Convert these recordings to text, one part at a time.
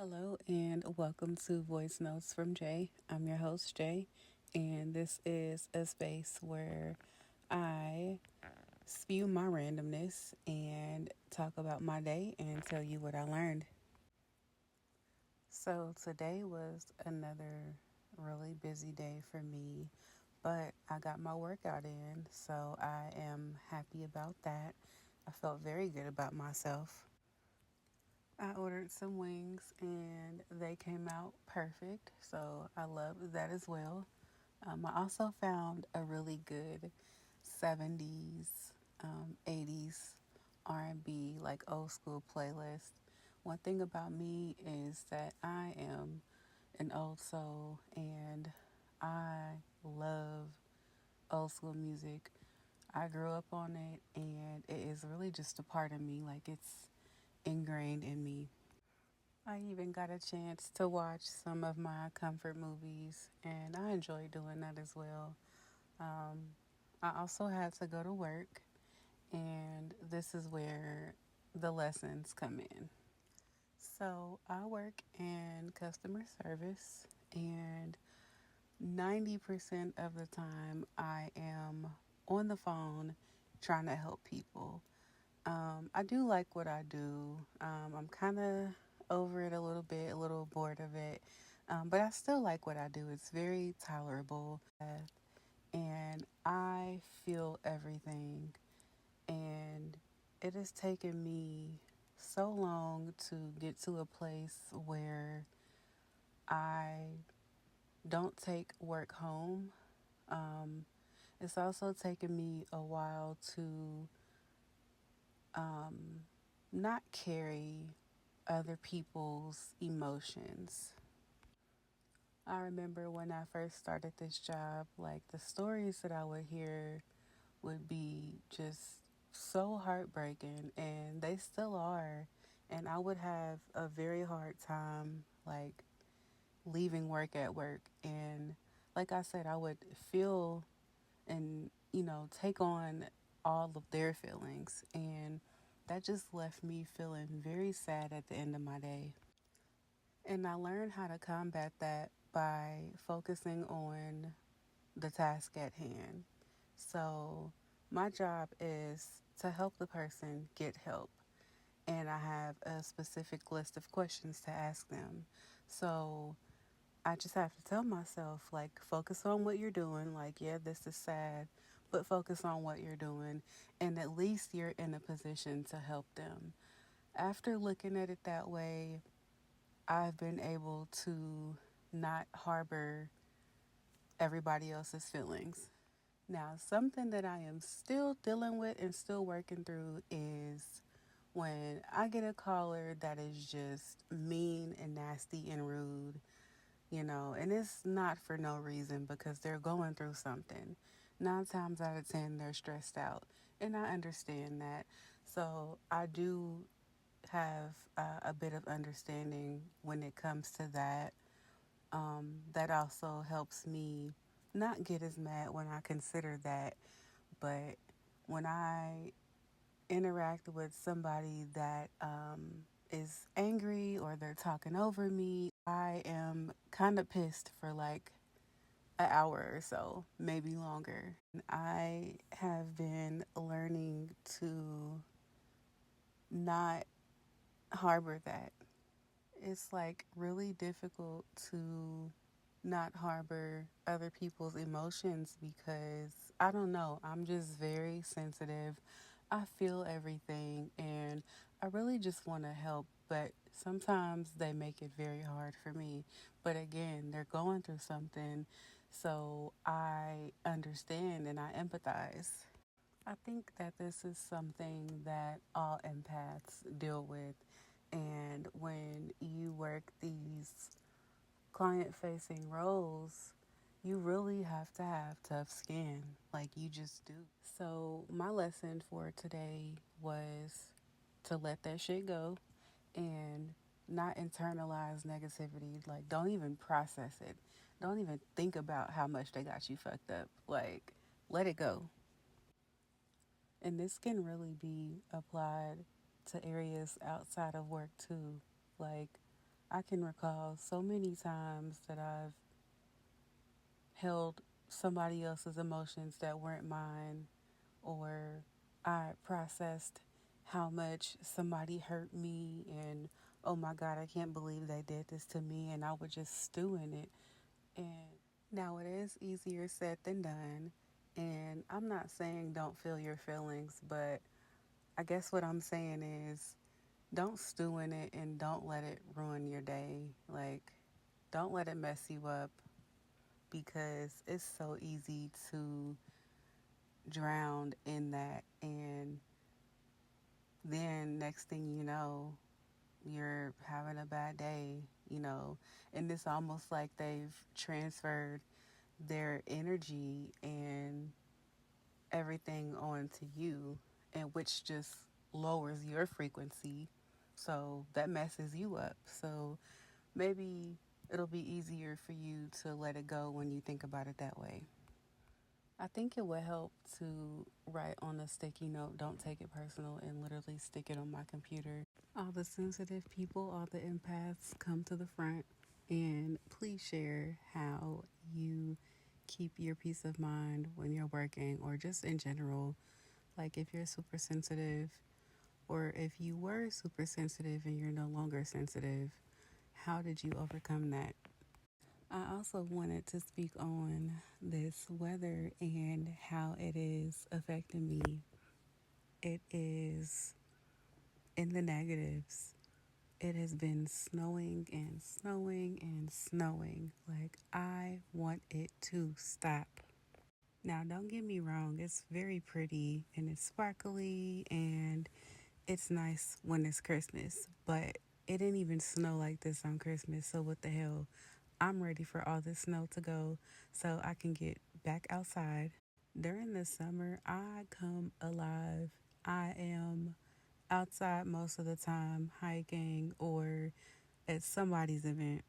Hello and welcome to Voice Notes from Jay. I'm your host, Jay, and this is a space where I spew my randomness and talk about my day and tell you what I learned. So, today was another really busy day for me, but I got my workout in, so I am happy about that. I felt very good about myself. I ordered some wings and they came out perfect, so I loved that as well. I also found a really good 70s, 80s R&B, like old school playlist. One thing about me is that I am an old soul and I love old school music. I grew up on it and it is really just a part of me, like it's ingrained in me. I even got a chance to watch some of my comfort movies, and I enjoy doing that as well. Um, I also had to go to work, and this is where the lessons come in. So, I work in customer service, and 90% of the time, I am on the phone trying to help people. I do like what I do. I'm kind of over it a little bit, a little bored of it, but I still like what I do. It's very tolerable, and I feel everything. And it has taken me so long to get to a place where I don't take work home. Um, it's also taken me a while to not carry other people's emotions. I remember when I first started this job, like the stories that I would hear would be just so heartbreaking, and they still are. And I would have a very hard time, like, leaving work at work. And like I said, I would feel and, take on all of their feelings. And that just left me feeling very sad at the end of my day. And I learned how to combat that by focusing on the task at hand. So, my job is to help the person get help. And I have a specific list of questions to ask them. So, I just have to tell myself, like, focus on what you're doing. Like, yeah, this is sad, but focus on what you're doing. And at least you're in a position to help them. After looking at it that way, I've been able to not harbor everybody else's feelings. Now, something that I am still dealing with and still working through is when I get a caller that is just mean and nasty and rude, and it's not for no reason because they're going through something. 9 times out of 10, they're stressed out, and I understand that. So I do have a bit of understanding when it comes to that. That also helps me not get as mad when I consider that. But when I interact with somebody that is angry or they're talking over me, I am kind of pissed for like an hour or so, maybe longer. I have been learning to not harbor that. It's like really difficult to not harbor other people's emotions because I don't know, I'm just very sensitive. I feel everything and I really just want to help, but sometimes they make it very hard for me. But again, they're going through something, so I understand and I empathize. I think that this is something that all empaths deal with. And when you work these client facing roles, you really have to have tough skin. Like you just do. So, my lesson for today was to let that shit go and not internalize negativity. Like, don't even process it. Don't even think about how much they got you fucked up. Like, let it go. And this can really be applied to areas outside of work too. Like, I can recall so many times that I've held somebody else's emotions that weren't mine, or I processed how much somebody hurt me, and oh my God, I can't believe they did this to me, and I would just stew in it. And now it is easier said than done. And I'm not saying don't feel your feelings, but I guess what I'm saying is don't stew in it and don't let it ruin your day. Like, don't let it mess you up because it's so easy to drown in that. And then next thing you know, you're having a bad day, and it's almost like they've transferred their energy and everything onto you, and which just lowers your frequency. So that messes you up. So maybe it'll be easier for you to let it go when you think about it that way. I think it would help to write on a sticky note, don't take it personal, and literally stick it on my computer. All the sensitive people, all the empaths, come to the front and please share how you keep your peace of mind when you're working, or just in general. Like if you're super sensitive, or if you were super sensitive and you're no longer sensitive, how did you overcome that? I also wanted to speak on this weather and how it is affecting me. It is in the negatives. It has been snowing and snowing and snowing. Like, I want it to stop. Now, don't get me wrong, it's very pretty and it's sparkly and it's nice when it's Christmas, but it didn't even snow like this on Christmas, so what the hell? I'm ready for all this snow to go so I can get back outside. During the summer, I come alive. I am outside most of the time, hiking or at somebody's event,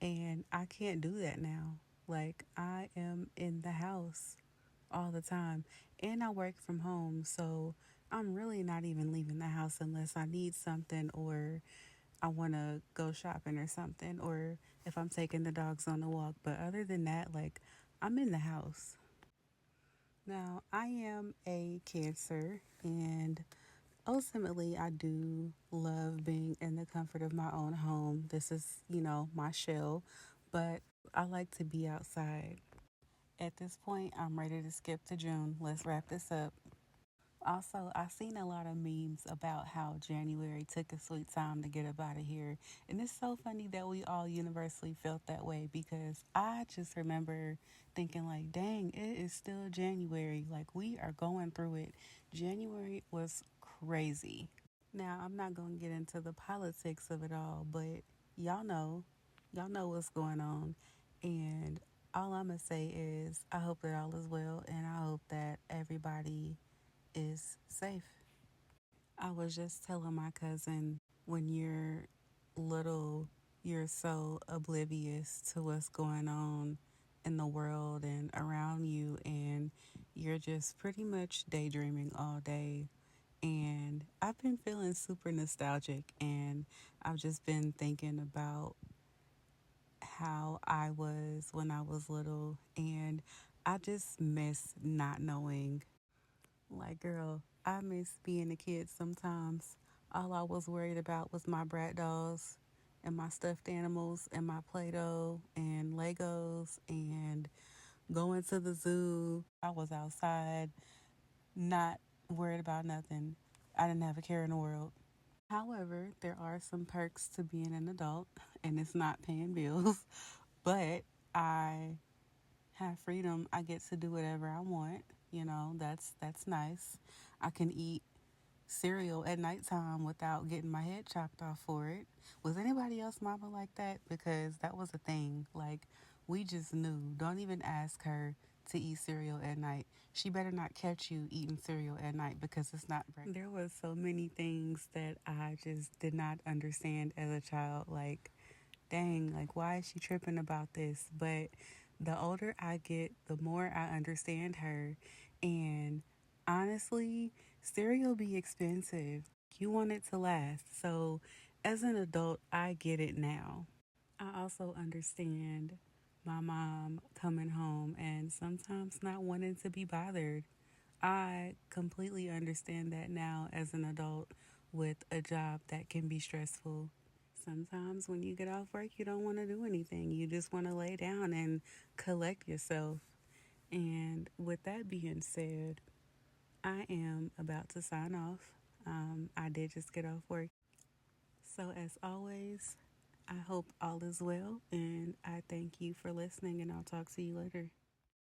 and I can't do that now. Like, I am in the house all the time, and I work from home, so I'm really not even leaving the house unless I need something, or I want to go shopping or something, or if I'm taking the dogs on a walk. But other than that, like, I'm in the house. Now, I am a Cancer, and ultimately, I do love being in the comfort of my own home. This is, my shell, but I like to be outside. At this point, I'm ready to skip to June. Let's wrap this up. Also, I've seen a lot of memes about how January took a sweet time to get up out of here. And it's so funny that we all universally felt that way, because I just remember thinking, like, dang, it is still January. Like, we are going through it. January was crazy. Now, I'm not going to get into the politics of it all, but y'all know, y'all know what's going on. And all I'm going to say is I hope that all is well, and I hope that everybody is safe. I was just telling my cousin, when you're little, you're so oblivious to what's going on in the world and around you, and you're just pretty much daydreaming all day. And I've been feeling super nostalgic, and I've just been thinking about how I was when I was little, and I just miss not knowing. Like, girl, I miss being a kid sometimes. All I was worried about was my brat dolls and my stuffed animals and my Play Doh and Legos and going to the zoo. I was outside, not worried about nothing. I didn't have a care in the world. However, there are some perks to being an adult, and it's not paying bills, but I have freedom. I get to do whatever I want. That's nice. I can eat cereal at nighttime without getting my head chopped off for it. Was anybody else mama like that? Because that was a thing. Like, we just knew. Don't even ask her to eat cereal at night. She better not catch you eating cereal at night, because it's not breakfast. There was so many things that I just did not understand as a child. Like, dang, like, why is she tripping about this? But the older I get, the more I understand her. And honestly, cereal be expensive. You want it to last. So As an adult, I get it now. I also understand my mom coming home and sometimes not wanting to be bothered. I completely understand that now as an adult with a job that can be stressful. Sometimes when you get off work, you don't want to do anything. You just want to lay down and collect yourself. And with that being said, I am about to sign off. I did just get off work. So, as always, I hope all is well, and I thank you for listening, and I'll talk to you later.